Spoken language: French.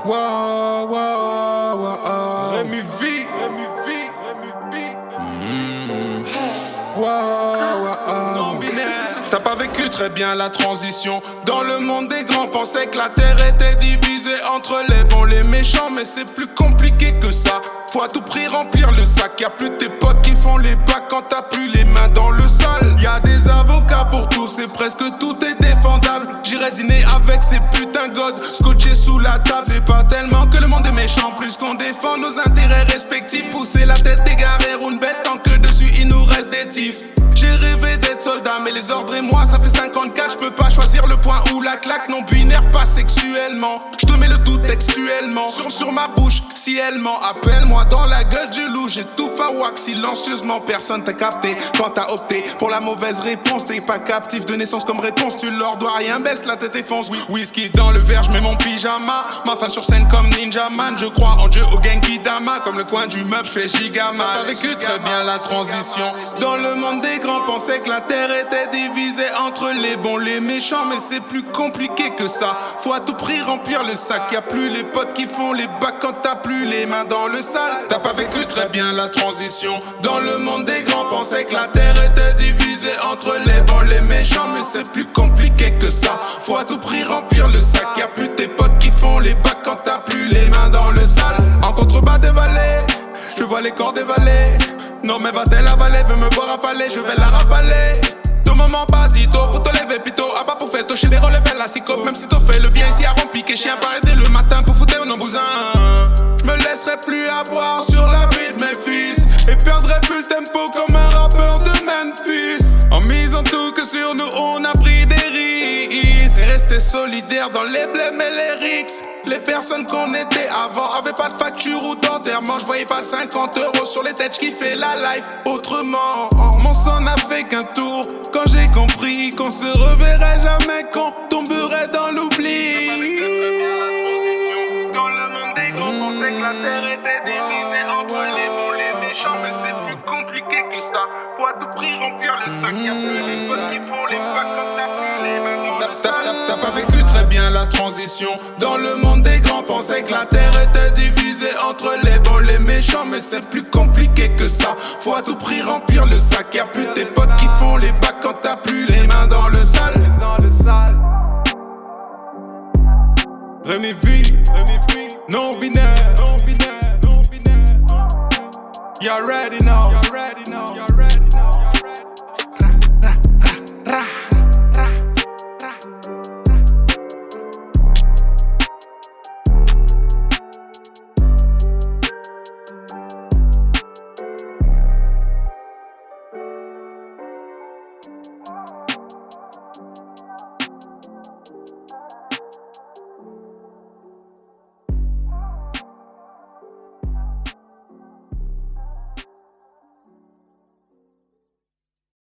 Wow, wow, wow. Rémi V. Wow, wow. T'as pas vécu très bien la transition. Dans le monde des grands, pensais que la terre était divisée entre les bons, les méchants, mais c'est plus compliqué que ça. Faut à tout prix remplir le sac. Y'a plus tes potes qui font les bacs quand t'as plus les mains dans le sale. Y'a des avocats pour tous et presque tout est défendable. J'irai dîner avec ces putains godes scotchés sous la table. C'est pas tellement que le monde est méchant, plus qu'on défend nos intérêts respectifs. Pousser la tête égarée, roule bête tant que dessus il nous reste des tifs. J'ai rêvé d'être soldat, mais les ordres et moi ça fait 54. J'peux pas choisir le point ou la claque, non binaire, pas sexuellement. J'te mets le tout textuellement sur ma bouche, si elle ment. Appelle-moi dans la gueule du loup, j'étouffe à wax silencieusement. Personne t'a capté quand t'as opté pour la mauvaise réponse. T'es pas captif de naissance comme réponse, tu leur dois rien, baisse la tête et fonce. Whisky dans le verre, j'mets mon pyjama. Ma fin sur scène comme Ninja Man. Je crois en Dieu au Genki Dama. Comme le coin du meuble, j'fais gigaman. T'as vécu très bien la transition. Dans le monde des grands, pensais que la terre était divisée entre les bons, les méchants, mais c'est plus compliqué que ça. Faut à tout prix remplir le sac. Y'a plus les potes qui font les bacs quand t'as plus les mains dans le sale. T'as pas vécu très bien la transition. Dans le monde des grands, pensais que la terre était divisée entre les bons, les méchants, mais c'est plus compliqué que ça. Faut à tout prix remplir le sac. Y'a plus tes potes qui font les bacs quand t'as plus les mains dans le sale. En contrebas des vallées, je vois les corps des vallées. Non mais va-t-elle avaler, veut me voir affaler, je vais la rafaler. Tout moment badito, pour te lever pito. Ah bah pour faire toucher des relevés la psychope. Même si t'as fait le bien ici à remplir que chien pas aider le matin pour foutre nos bousins. Me laisserai plus avoir sur la vie de mes fils. Et perdrai plus le tempo comme un rappeur de Memphis. En misant tout que sur nous on a pris des risques. Et rester solidaire dans les blèmes et les rixes. Les personnes qu'on était avant avaient pas de facture ou d'enterrement. Je voyais pas 50 € sur les têtes, j'kiffais la life autrement. Mon sang n'a fait qu'un tour quand j'ai compris qu'on se reverrait jamais, qu'on tomberait dans l'oubli. Dans le monde des grands, pensais que la terre était divisée entre les bons, les méchants, mais c'est plus compliqué que ça. Faut à tout prix remplir le sac. Y'a plus les potes qui font les bacs quand t'as plus les mains dans le sale. T'as pas vécu très bien la transition. Dans le monde des grands, pensais que la terre était divisée entre les bons, les méchants, mais c'est plus compliqué que ça. Faut à tout prix remplir le sac. Y'a plus tes potes qui font les bacs quand t'as plus les mains dans le sale. Rémi V, non binaire. You already know.